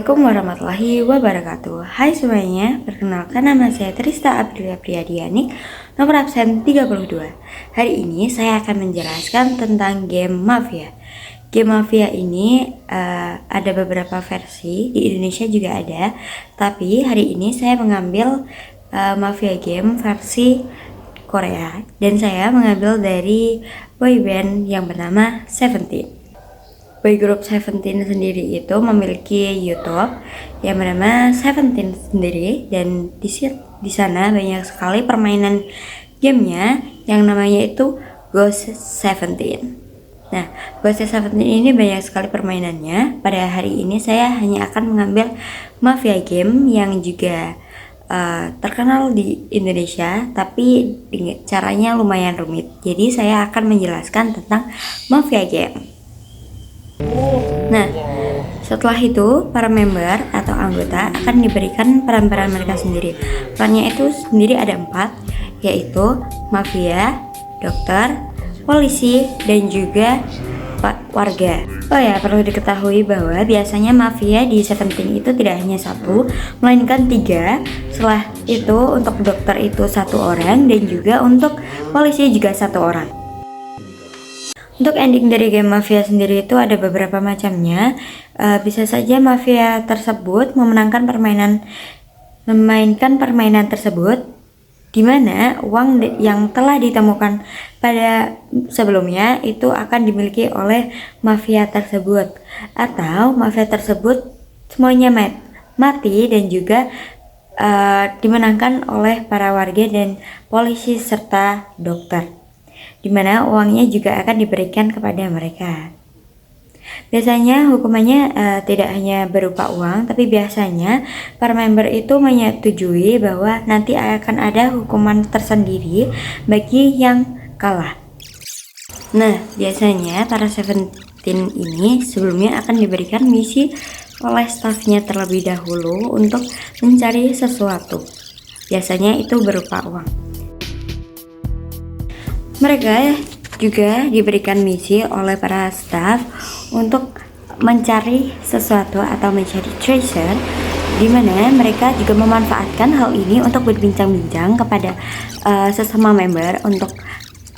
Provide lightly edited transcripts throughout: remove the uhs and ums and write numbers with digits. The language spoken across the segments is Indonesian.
Assalamualaikum warahmatullahi wabarakatuh. Hai semuanya, perkenalkan nama saya Trista Aprilia Priyadianik, nomor absen 32. Hari ini saya akan menjelaskan tentang game Mafia. Game Mafia ini ada beberapa versi, di Indonesia juga ada. Tapi hari ini saya mengambil Mafia game versi Korea, dan saya mengambil dari boyband yang bernama Seventeen. Boy group Seventeen sendiri itu memiliki YouTube yang bernama Seventeen sendiri, dan di sana banyak sekali permainan gamenya yang namanya itu Ghost Seventeen. Nah, Ghost Seventeen ini banyak sekali permainannya. Pada hari ini saya hanya akan mengambil Mafia game yang juga terkenal di Indonesia, tapi caranya lumayan rumit. Jadi saya akan menjelaskan tentang Mafia game. Nah, setelah itu para member atau anggota akan diberikan peran-peran mereka sendiri. Perannya itu sendiri ada 4, yaitu mafia, dokter, polisi, dan juga warga. Oh ya, perlu diketahui bahwa biasanya mafia di Seventeen itu tidak hanya 1, melainkan 3. Setelah itu untuk dokter itu 1 orang, dan juga untuk polisi juga 1 orang. Untuk ending dari game Mafia sendiri itu ada beberapa macamnya. Bisa saja Mafia tersebut memainkan permainan tersebut, di mana uang yang telah ditemukan pada sebelumnya itu akan dimiliki oleh Mafia tersebut, atau Mafia tersebut semuanya mati dan juga dimenangkan oleh para warga dan polisi serta dokter, di mana uangnya juga akan diberikan kepada mereka. Biasanya hukumannya tidak hanya berupa uang, tapi biasanya para member itu menyetujui bahwa nanti akan ada hukuman tersendiri bagi yang kalah. Nah, biasanya para Seventeen ini sebelumnya akan diberikan misi oleh stafnya terlebih dahulu untuk mencari sesuatu. Biasanya itu berupa uang. Mereka juga diberikan misi oleh para staff untuk mencari sesuatu atau mencari treasure, di mana mereka juga memanfaatkan hal ini untuk berbincang-bincang kepada sesama member untuk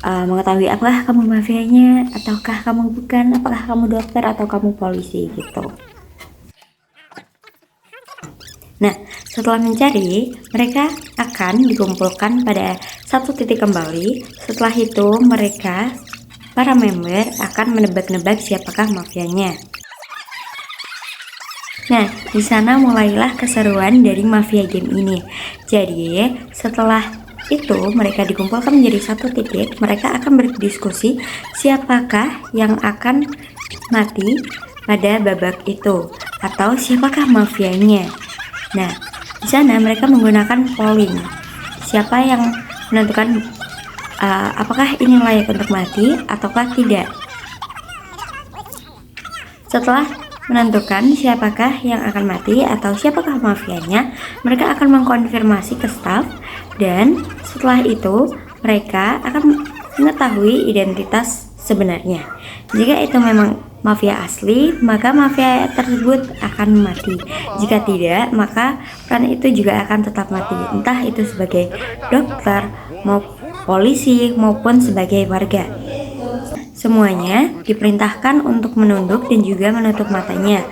mengetahui apakah kamu mafianya ataukah kamu bukan, apakah kamu dokter atau kamu polisi gitu. Nah, setelah mencari, mereka akan dikumpulkan pada satu titik kembali. Setelah itu, para member akan menebak-nebak siapakah mafianya. Nah, di sana mulailah keseruan dari Mafia game ini. Jadi, setelah itu mereka dikumpulkan menjadi satu titik, mereka akan berdiskusi siapakah yang akan mati pada babak itu, atau siapakah mafianya. Nah, di sana mereka menggunakan polling. Siapa yang menentukan apakah ini layak untuk mati ataukah tidak. Setelah menentukan siapakah yang akan mati atau siapakah mafianya, mereka akan mengkonfirmasi ke staff, dan setelah itu mereka akan mengetahui identitas sebenarnya. Jika itu memang mafia asli, maka mafia tersebut akan mati. Jika tidak, maka peran itu juga akan tetap mati, entah itu sebagai dokter, polisi, maupun sebagai warga. Semuanya diperintahkan untuk menunduk dan juga menutup matanya.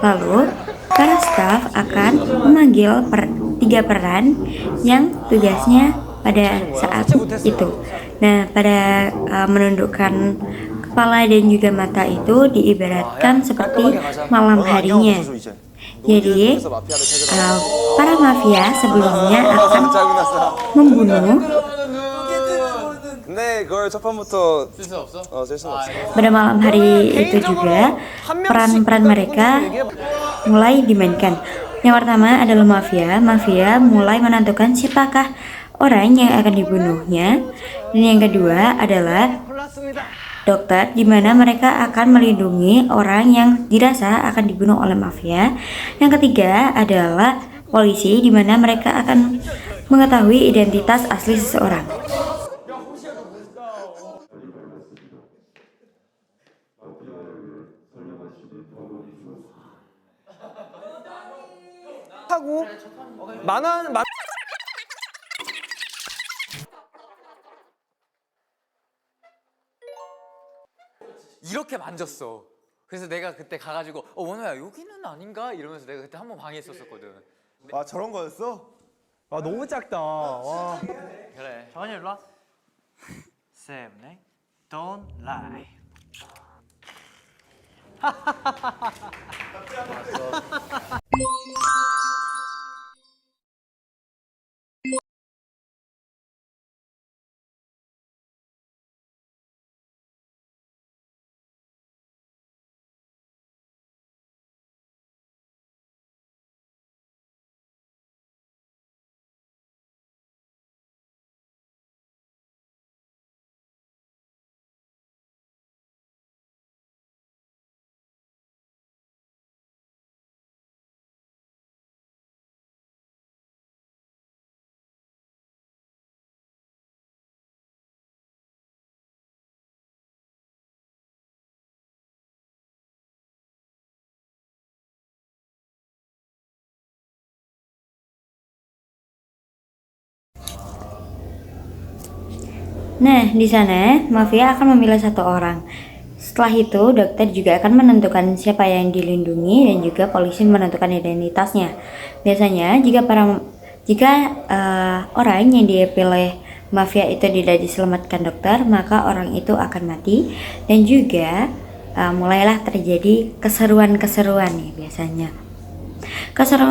Lalu, para staf akan memanggil 3 peran yang tugasnya pada saat itu. Nah, pada menundukkan kepala dan juga mata itu diibaratkan seperti malam harinya. Jadi, para mafia sebelumnya akan membunuh. Pada malam hari itu juga peran-peran mereka mulai dimainkan. Yang pertama adalah mafia. Mafia mulai menentukan siapakah orang yang akan dibunuhnya. Dan yang kedua adalah dokter, di mana mereka akan melindungi orang yang dirasa akan dibunuh oleh mafia. Yang ketiga adalah polisi, di mana mereka akan mengetahui identitas asli seseorang. 하고 만화는 이렇게 만졌어. 그래서 내가 그때 가가지고 원호야 여기는 아닌가 이러면서 내가 그때 한 번 방해했었거든. 아 저런 거였어? 아 너무 작다. 와. 그래. 정한이 일로 와. 세븐에 Don't lie. Nah, di sana mafia akan memilih satu orang. Setelah itu, dokter juga akan menentukan siapa yang dilindungi dan juga polisi menentukan identitasnya. Biasanya, jika orang yang dipilih mafia itu tidak diselamatkan dokter, maka orang itu akan mati dan juga mulailah terjadi keseruan-keseruan nih biasanya. Keseruan